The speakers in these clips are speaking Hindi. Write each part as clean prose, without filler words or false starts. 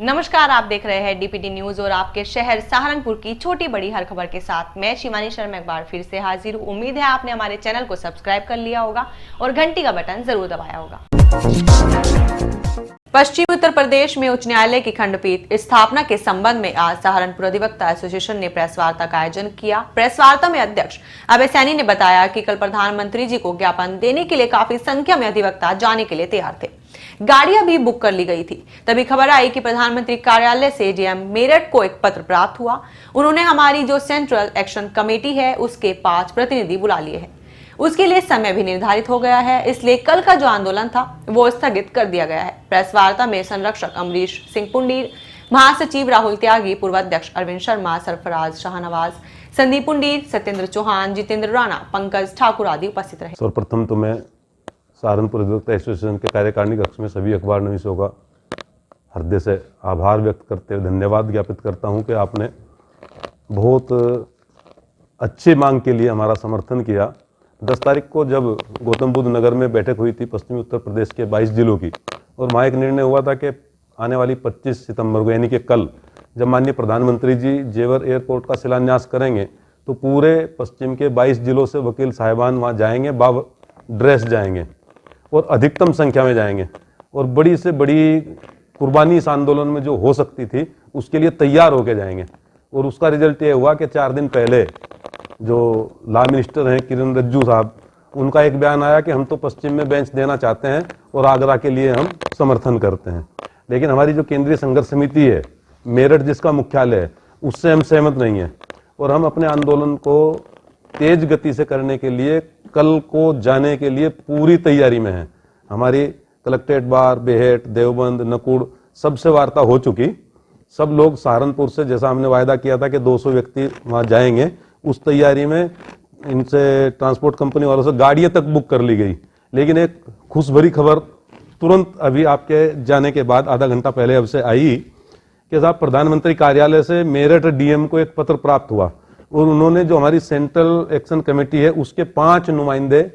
नमस्कार, आप देख रहे हैं डीपीडी न्यूज और आपके शहर सहारनपुर की छोटी बड़ी हर खबर के साथ मैं शिवानी शर्मा एक बार फिर से हाजिर हूँ। उम्मीद है आपने हमारे चैनल को सब्सक्राइब कर लिया होगा और घंटी का बटन जरूर दबाया होगा। पश्चिमी उत्तर प्रदेश में उच्च न्यायालय की खंडपीठ स्थापना के संबंध में आज सहारनपुर अधिवक्ता एसोसिएशन ने प्रेस वार्ता का आयोजन किया। प्रेस वार्ता में अध्यक्ष अभय सैनी ने बताया कि कल प्रधानमंत्री जी को ज्ञापन देने के लिए काफी संख्या में अधिवक्ता जाने के लिए तैयार थे। गाड़ियां भी बुक कर ली गई थी। तभी खबर आई कि प्रधानमंत्री कार्यालय से डीएम मेरठ को एक पत्र प्राप्त हुआ। उन्होंने हमारी जो सेंट्रल एक्शन कमेटी है उसके 5 प्रतिनिधि बुला लिए हैं। उसके लिए समय भी निर्धारित हो गया है, इसलिए कल का जो आंदोलन था वो स्थगित कर दिया गया है। प्रेस वार्ता में संरक्षक अमरीश सिंह पुंडीर, महासचिव राहुल त्यागी, पूर्व अध्यक्ष अरविंद शर्मा, सरफराज शाहनवाज, संदीप पुंडीर, सत्येंद्र चौहान, जितेंद्र राणा, पंकज ठाकुर आदि उपस्थित रहे। सर्वप्रथम तो मैं सहारनपुर अधिवक्ता एसोसिएशन के कार्यकारिणी कक्ष में सभी अखबार नवीसों का हृदय से आभार व्यक्त करते हुए धन्यवाद ज्ञापित करता हूं कि आपने बहुत अच्छी मांग के लिए हमारा समर्थन किया। 10 तारीख को जब गौतम बुद्ध नगर में बैठक हुई थी पश्चिमी उत्तर प्रदेश के 22 जिलों की, और वहाँ एक निर्णय हुआ था कि आने वाली 25 सितंबर को यानी कि कल जब माननीय प्रधानमंत्री जी जेवर एयरपोर्ट का शिलान्यास करेंगे तो पूरे पश्चिम के 22 जिलों से वकील साहिबान वहाँ जाएंगे, ड्रेस जाएंगे और अधिकतम संख्या में जाएंगे और बड़ी से बड़ी कुर्बानी इस आंदोलन में जो हो सकती थी उसके लिए तैयार होकर जाएंगे। और उसका रिजल्ट ये हुआ कि 4 दिन पहले जो लॉ मिनिस्टर हैं किरण रिजिजू साहब, उनका एक बयान आया कि हम तो पश्चिम में बेंच देना चाहते हैं और आगरा के लिए हम समर्थन करते हैं, लेकिन हमारी जो केंद्रीय संघर्ष समिति है मेरठ जिसका मुख्यालय है उससे हम सहमत नहीं हैं और हम अपने आंदोलन को तेज गति से करने के लिए कल को जाने के लिए पूरी तैयारी में है। हमारी कलेक्ट्रेट बार, बेहेट, देवबंद, नकुड़ सबसे वार्ता हो चुकी। सब लोग सहारनपुर से, जैसा हमने वायदा किया था कि 200 व्यक्ति वहाँ जाएंगे, उस तैयारी में इनसे ट्रांसपोर्ट कंपनी वालों से गाड़ियाँ तक बुक कर ली गई। लेकिन एक खुश भरी खबर तुरंत अभी आपके जाने के बाद आधा घंटा पहले अब से आई कि साहब प्रधानमंत्री कार्यालय से मेरठ डीएम को एक पत्र प्राप्त हुआ और उन्होंने जो हमारी सेंट्रल एक्शन कमेटी है उसके 5 नुमाइंदे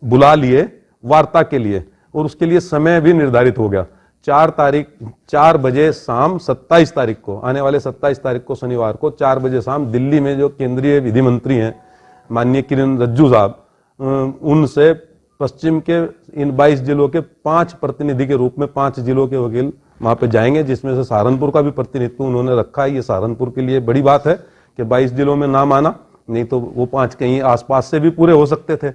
बुला लिए वार्ता के लिए और उसके लिए समय भी निर्धारित हो गया। 4 बजे शाम 27 तारीख को, आने वाले 27 तारीख को शनिवार को 4 बजे शाम दिल्ली में जो केंद्रीय विधि मंत्री हैं माननीय किरण रिजिजू साहब, उनसे पश्चिम के इन 22 जिलों के 5 प्रतिनिधि के रूप में 5 जिलों के वकील वहां पे जाएंगे, जिसमें से सहारनपुर का भी प्रतिनिधित्व उन्होंने रखा है। ये सहारनपुर के लिए बड़ी बात है कि 22 जिलों में नाम आना, नहीं तो वो 5 कहीं आसपास से भी पूरे हो सकते थे।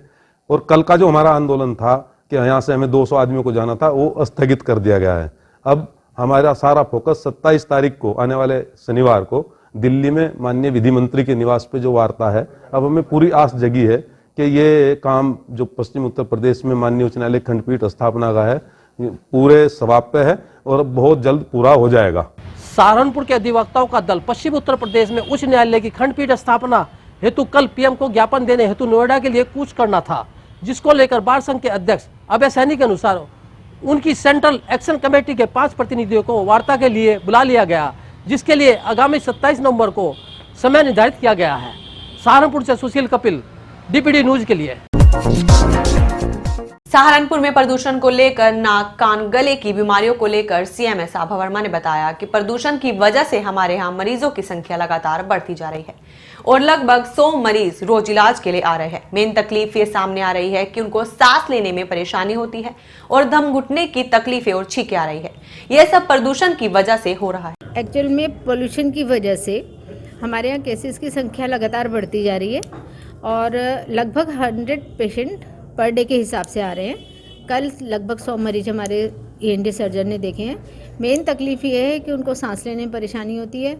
और कल का जो हमारा आंदोलन था कि यहाँ से हमें 200 आदमियों को जाना था, वो स्थगित कर दिया गया है। अब हमारा सारा फोकस 27 तारीख को आने वाले शनिवार को दिल्ली में माननीय विधि मंत्री के निवास पे जो वार्ता है, अब हमें पूरी आस जगी है कि ये काम जो पश्चिम उत्तर प्रदेश में माननीय उच्च न्यायालय खंडपीठ स्थापना का है पूरे सवाब पे है और बहुत जल्द पूरा हो जाएगा। सहारनपुर के अधिवक्ताओं का दल पश्चिम उत्तर प्रदेश में उच्च न्यायालय की खंडपीठ स्थापना हेतु कल पीएम को ज्ञापन देने हेतु नोएडा के लिए कूच करना था, जिसको लेकर बार संघ के अध्यक्ष अभय सैनी के अनुसार उनकी सेंट्रल एक्शन कमेटी के 5 प्रतिनिधियों को वार्ता के लिए बुला लिया गया, जिसके लिए आगामी 27 नवंबर को समय निर्धारित किया गया है। सहारनपुर से सुशील कपिल, डीपीडी न्यूज के लिए। सहारनपुर में प्रदूषण को लेकर नाक, कान, गले की बीमारियों को लेकर सीएम एस आभा वर्मा ने बताया कि प्रदूषण की वजह से हमारे यहाँ मरीजों की संख्या लगातार बढ़ती जा रही है और लगभग 100 मरीज रोज इलाज के लिए आ रहे हैं। मेन तकलीफ ये सामने आ रही है कि उनको सांस लेने में परेशानी होती है और दम घुटने की तकलीफें और छींकें आ रही है। यह सब प्रदूषण की वजह से हो रहा है। एक्चुअल में पोल्यूशन की वजह से हमारे यहाँ केसेस की संख्या लगातार बढ़ती जा रही है और लगभग 100 पेशेंट पर डे के हिसाब से आ रहे हैं। कल लगभग 100 मरीज हमारे ईएनटी सर्जन ने देखे हैं। मेन तकलीफ़ ये है कि उनको सांस लेने में परेशानी होती है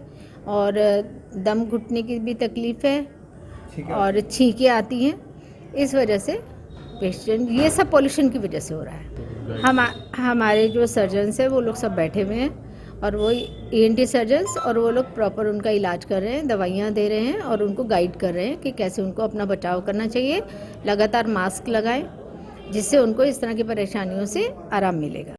और दम घुटने की भी तकलीफ़ है और छींकें आती हैं। इस वजह से पेशेंट, ये सब पोल्यूशन की वजह से हो रहा है। हमारे जो सर्जन्स हैं वो लोग सब बैठे हुए हैं और वो ईएनटी सर्जन्स, और वो लोग प्रॉपर उनका इलाज कर रहे हैं, दवाइयाँ दे रहे हैं और उनको गाइड कर रहे हैं कि कैसे उनको अपना बचाव करना चाहिए। लगातार मास्क लगाएं जिससे उनको इस तरह की परेशानियों से आराम मिलेगा।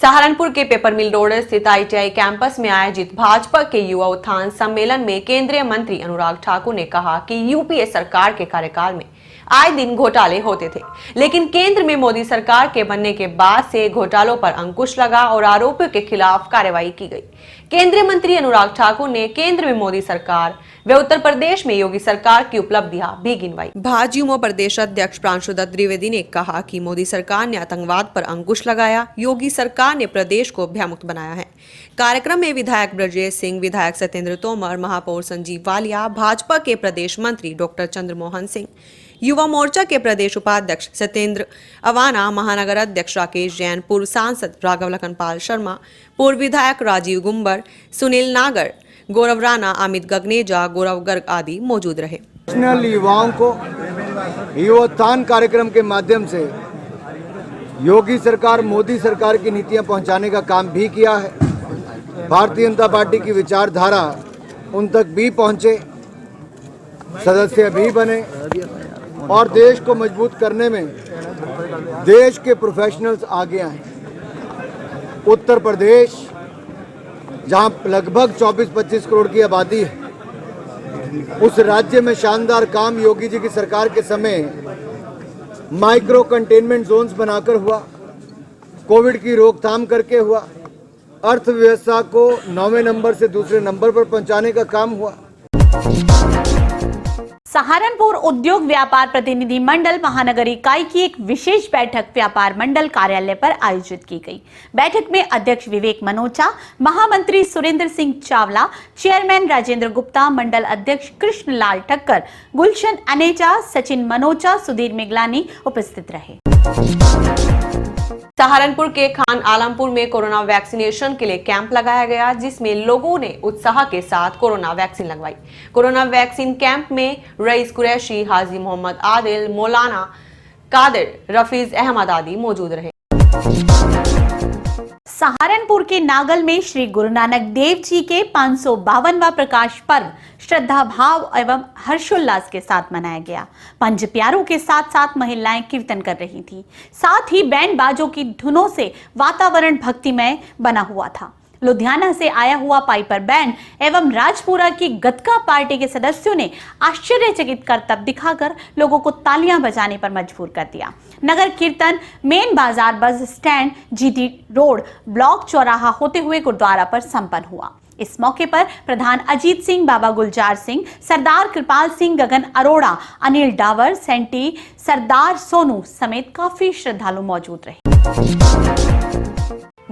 सहारनपुर के पेपर मिल रोड स्थित ITI कैंपस में आयोजित भाजपा के युवा उत्थान सम्मेलन में केंद्रीय मंत्री अनुराग ठाकुर ने कहा कि यूपीए सरकार के कार्यकाल में आए दिन घोटाले होते थे, लेकिन केंद्र में मोदी सरकार के बनने के बाद से घोटालों पर अंकुश लगा और आरोपियों के खिलाफ कार्रवाई की गई। केंद्रीय मंत्री अनुराग ठाकुर ने केंद्र में मोदी सरकार व उत्तर प्रदेश में योगी सरकार की उपलब्धियां भी गिनवाई। भाजयुमो प्रदेश अध्यक्ष प्रांशुदत्त द्विवेदी ने कहा कि मोदी सरकार ने आतंकवाद पर अंकुश लगाया, योगी सरकार ने प्रदेश को भयमुक्त बनाया है। कार्यक्रम में विधायक ब्रजेश सिंह, विधायक सत्येंद्र तोमर, महापौर संजीव वालिया, भाजपा के प्रदेश मंत्री डॉक्टर चंद्रमोहन सिंह, युवा मोर्चा के प्रदेश उपाध्यक्ष सत्येंद्र अवाना, महानगर अध्यक्ष राकेश जैन, पूर्व सांसद राघव लखनपाल शर्मा, पूर्व विधायक राजीव गुम्बर, सुनील नागर, गौरव राणा, अमित गगनेजा, गौरव गर्ग आदि मौजूद रहे। नेशनल युवाओं को युवोत्थान कार्यक्रम के माध्यम से योगी सरकार, मोदी सरकार की नीतियां पहुंचाने का काम भी किया है। भारतीय जनता पार्टी की विचारधारा उन तक भी पहुंचे, सदस्य भी बने और देश को मजबूत करने में देश के प्रोफेशनल्स आगे आए। उत्तर प्रदेश, जहां लगभग 24-25 करोड़ की आबादी है, उस राज्य में शानदार काम योगी जी की सरकार के समय माइक्रो कंटेनमेंट जोन्स बनाकर हुआ, कोविड की रोकथाम करके हुआ, अर्थव्यवस्था को 9वें नंबर से दूसरे नंबर पर पहुंचाने का काम हुआ। सहारनपुर उद्योग व्यापार प्रतिनिधि मंडल महानगर इकाई की एक विशेष बैठक व्यापार मंडल कार्यालय पर आयोजित की गई। बैठक में अध्यक्ष विवेक मनोचा, महामंत्री सुरेंद्र सिंह चावला, चेयरमैन राजेंद्र गुप्ता, मंडल अध्यक्ष कृष्णलाल ठक्कर, गुलशन अनेजा, सचिन मनोचा, सुधीर मिगलानी उपस्थित रहे। सहारनपुर के खान आलमपुर में कोरोना वैक्सीनेशन के लिए कैंप लगाया गया, जिसमें लोगों ने उत्साह के साथ कोरोना वैक्सीन लगवाई। कोरोना वैक्सीन कैंप में रईस कुरैशी, हाजी मोहम्मद आदिल, मौलाना कादिर, रफीज अहमद आदि मौजूद रहे। सहारनपुर के नागल में श्री गुरु नानक देव जी के 552वां प्रकाश पर्व श्रद्धा भाव एवं हर्षोल्लास के साथ मनाया गया। पंज प्यारों के साथ साथ महिलाएं कीर्तन कर रही थी, साथ ही बैंड बाजों की धुनों से वातावरण भक्तिमय बना हुआ था। लुधियाना से आया हुआ पाइपर बैंड एवं राजपुरा की गतका पार्टी के सदस्यों ने आश्चर्यचकित करतब दिखाकर लोगों को तालियां बजाने पर मजबूर कर दिया। नगर कीर्तन मेन बाजार, bus stand, GT road, block चौराहा होते हुए गुरुद्वारा पर संपन्न हुआ। इस मौके पर प्रधान अजीत सिंह, बाबा गुलजार सिंह, सरदार कृपाल सिंह, गगन अरोड़ा, अनिल डावर, सेंटी, सरदार सोनू समेत काफी श्रद्धालु मौजूद रहे।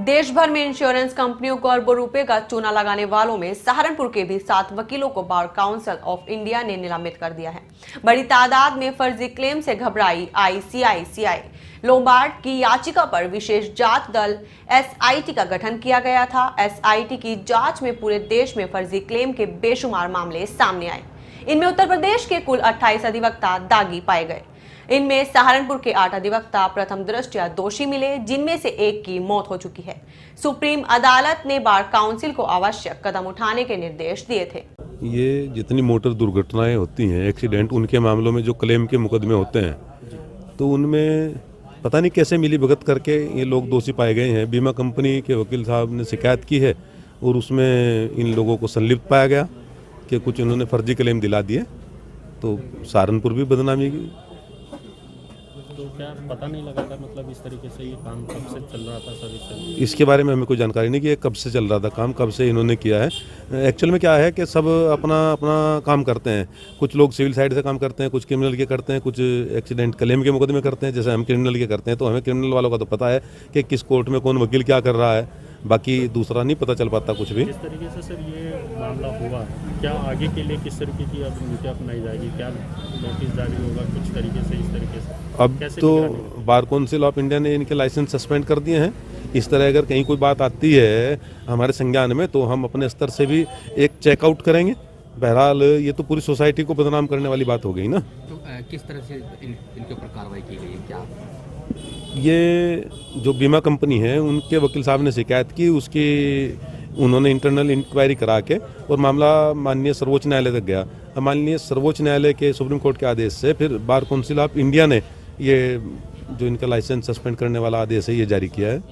देश भर में इंश्योरेंस कंपनियों को अरबों रुपए का चूना लगाने वालों में सहारनपुर के भी 7 वकीलों को बार काउंसिल ऑफ इंडिया ने निलंबित कर दिया है। बड़ी तादाद में फर्जी क्लेम से घबराई ICICI लोम्बार्ड की याचिका पर विशेष जांच दल SIT का गठन किया गया था। SIT की जांच में पूरे देश में फर्जी क्लेम के बेशुमार मामले सामने आए। इनमें उत्तर प्रदेश के कुल 28 अधिवक्ता दागी पाए गए। इनमें सहारनपुर के 8 अधिवक्ता प्रथम दृष्टया दोषी मिले, जिनमें से एक की मौत हो चुकी है। सुप्रीम अदालत ने बार काउंसिल को आवश्यक कदम उठाने के निर्देश दिए थे। ये जितनी मोटर दुर्घटनाएं होती हैं, एक्सीडेंट, उनके मामलों में जो क्लेम के मुकदमे होते हैं, तो उनमें पता नहीं कैसे मिली भगत करके ये लोग दोषी पाए गए हैं। बीमा कंपनी के वकील साहब ने शिकायत की है और उसमें इन लोगों को संलिप्त पाया गया कि कुछ इन्होंने फर्जी क्लेम दिला दिए, तो सहारनपुर भी बदनामी की। तो क्या पता नहीं लगा था, मतलब इस तरीके से ये काम कब से चल रहा था सर? इसके बारे में हमें कोई जानकारी नहीं कि ये कब से चल रहा था काम, कब से इन्होंने किया है। एक्चुअल में क्या है कि सब अपना अपना काम करते हैं। कुछ लोग सिविल साइड से काम करते हैं, कुछ क्रिमिनल के करते हैं, कुछ एक्सीडेंट क्लेम के मुकदमे करते हैं। जैसे हम क्रिमिनल के करते हैं तो हमें क्रिमिनल वालों का तो पता है कि किस कोर्ट में कौन वकील क्या कर रहा है, बाकी दूसरा नहीं पता चल पाता कुछ भी। किस तरीके से सर ये मामला हुआ, क्या आगे के लिए किस तरीके की अब नीति अपनाई जाएगी, क्या नोटिस जारी होगा कुछ तरीके से, इस तरीके से? अब तो बार काउंसिल ऑफ इंडिया ने इनके लाइसेंस सस्पेंड कर दिए हैं। इस तरह अगर कहीं कोई बात आती है हमारे संज्ञान में तो हम अपने स्तर से भी एक चेकआउट करेंगे। बहरहाल ये तो पूरी सोसाइटी को बदनाम करने वाली बात हो गई ना। तो किस तरह से इनके ऊपर कार्रवाई की गई है? क्या ये जो बीमा कंपनी है उनके वकील साहब ने शिकायत की, उसकी उन्होंने इंटरनल इंक्वायरी करा के और मामला माननीय सर्वोच्च न्यायालय तक गया। माननीय सर्वोच्च न्यायालय के सुप्रीम कोर्ट के आदेश से फिर बार काउंसिल ऑफ इंडिया ने ये जो इनका लाइसेंस सस्पेंड करने वाला आदेश है ये जारी किया है।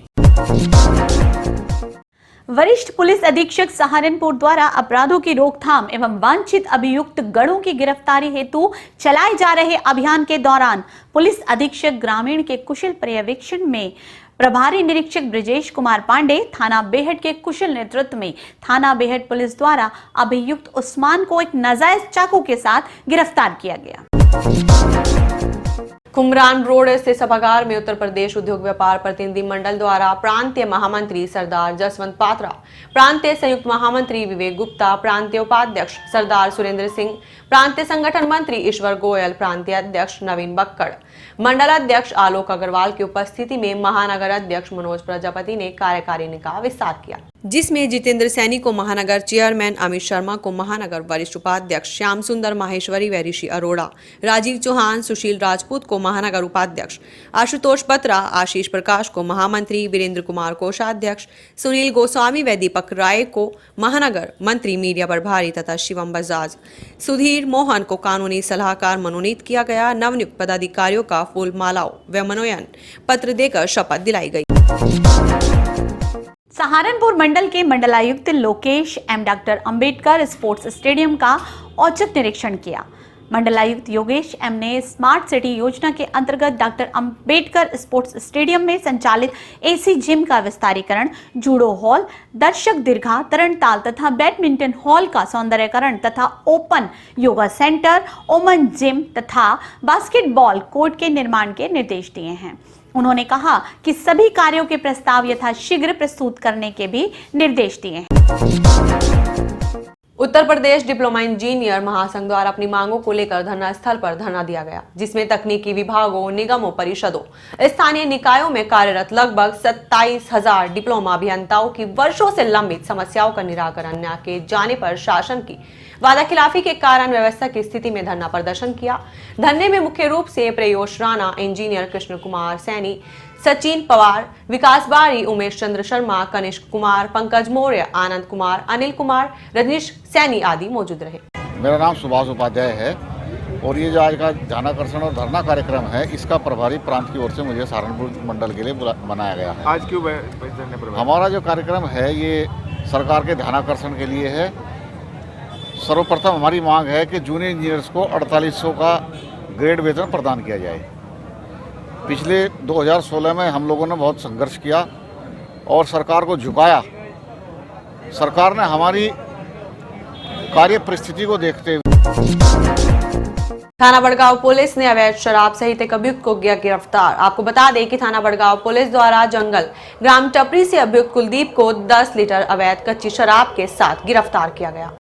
वरिष्ठ पुलिस अधीक्षक सहारनपुर द्वारा अपराधों की रोकथाम एवं वांछित अभियुक्त गणों की गिरफ्तारी हेतु चलाए जा रहे अभियान के दौरान पुलिस अधीक्षक ग्रामीण के कुशल पर्यवेक्षण में प्रभारी निरीक्षक ब्रजेश कुमार पांडे थाना बेहट के कुशल नेतृत्व में थाना बेहट पुलिस द्वारा अभियुक्त उस्मान को एक नाजायज चाकू के साथ गिरफ्तार किया गया। कुमरान रोड स्थित सभागार में उत्तर प्रदेश उद्योग व्यापार प्रतिनिधि मंडल द्वारा प्रांतीय महामंत्री सरदार जसवंत पात्रा, प्रांतीय संयुक्त महामंत्री विवेक गुप्ता, प्रांतीय उपाध्यक्ष सरदार सुरेंद्र सिंह, प्रांतीय संगठन मंत्री ईश्वर गोयल, प्रांतीय अध्यक्ष नवीन बक्कड़, मंडल अध्यक्ष आलोक अग्रवाल की उपस्थिति में महानगर अध्यक्ष मनोज प्रजापति ने कार्यकारिणी का विस्तार किया, जिसमें जितेंद्र सैनी को महानगर चेयरमैन, अमित शर्मा को महानगर वरिष्ठ उपाध्यक्ष, श्याम सुंदर माहेश्वरी व ऋषि अरोड़ा, राजीव चौहान, सुशील राजपूत को महानगर उपाध्यक्ष, आशुतोष बत्रा, आशीष प्रकाश को महामंत्री, वीरेंद्र कुमार कोषाध्यक्ष, सुनील गोस्वामी व दीपक राय को महानगर मंत्री मीडिया प्रभारी तथा शिवम बजाज, सुधीर मोहन को कानूनी सलाहकार मनोनीत किया गया। नवनियुक्त पदाधिकारियों का फूल मालाओं व मनोनयन पत्र देकर शपथ दिलाई गई। सहारनपुर मंडल के मंडलायुक्त Lokesh M doctor Ambedkar sports stadium का औचक निरीक्षण किया। मंडलायुक्त योगेश एम ने स्मार्ट सिटी योजना के अंतर्गत डॉक्टर अंबेडकर स्पोर्ट्स स्टेडियम में संचालित एसी जिम का विस्तारीकरण, जूडो हॉल, दर्शक दीर्घा, तरणताल तथा बैडमिंटन हॉल का सौंदर्यकरण तथा ओपन योगा सेंटर, ओमन जिम तथा बास्केटबॉल कोर्ट के निर्माण के निर्देश दिए हैं। उन्होंने कहा कि सभी कार्यों के प्रस्ताव यथाशीघ्र प्रस्तुत करने के भी निर्देश दिए हैं। उत्तर प्रदेश डिप्लोमा इंजीनियर महासंघ द्वारा अपनी मांगों को लेकर धरना स्थल पर धरना दिया गया, जिसमें तकनीकी विभागों, निगमों, परिषदों, स्थानीय निकायों में कार्यरत लगभग 27,000 डिप्लोमा अभियंताओं की वर्षों से लंबित समस्याओं का निराकरण न किए जाने पर शासन की वादाखिलाफी के कारण व्यवस्था की स्थिति में धरना प्रदर्शन किया। धरने में मुख्य रूप से प्रयोश राणा, इंजीनियर कृष्ण कुमार सैनी, सचिन पवार, विकास बारी, उमेश चंद्र शर्मा, कनिष्क कुमार, पंकज मौर्य, आनंद कुमार, अनिल कुमार, रजनीश सैनी आदि मौजूद रहे। मेरा नाम सुभाष उपाध्याय है और ये जो आज का ध्यानाकर्षण और धरना कार्यक्रम है, इसका प्रभारी प्रांत की ओर से मुझे सहारनपुर मंडल के लिए बनाया गया है। आज क्यों हमारा जो कार्यक्रम है ये सरकार के ध्यानाकर्षण के लिए है। सर्वप्रथम हमारी मांग है कि जूनियर इंजीनियर्स को 4800 का ग्रेड वेतन प्रदान किया जाए। पिछले 2016 में हम लोगों ने बहुत संघर्ष किया और सरकार को झुकाया। सरकार ने हमारी कार्य परिस्थिति को देखते हुए थाना बड़गांव पुलिस ने अवैध शराब सहित एक अभियुक्त को किया गिरफ्तार। आपको बता दें कि थाना बड़गांव पुलिस द्वारा जंगल ग्राम टपरी से अभियुक्त कुलदीप को 10 लीटर अवैध कच्ची शराब के साथ गिरफ्तार किया गया।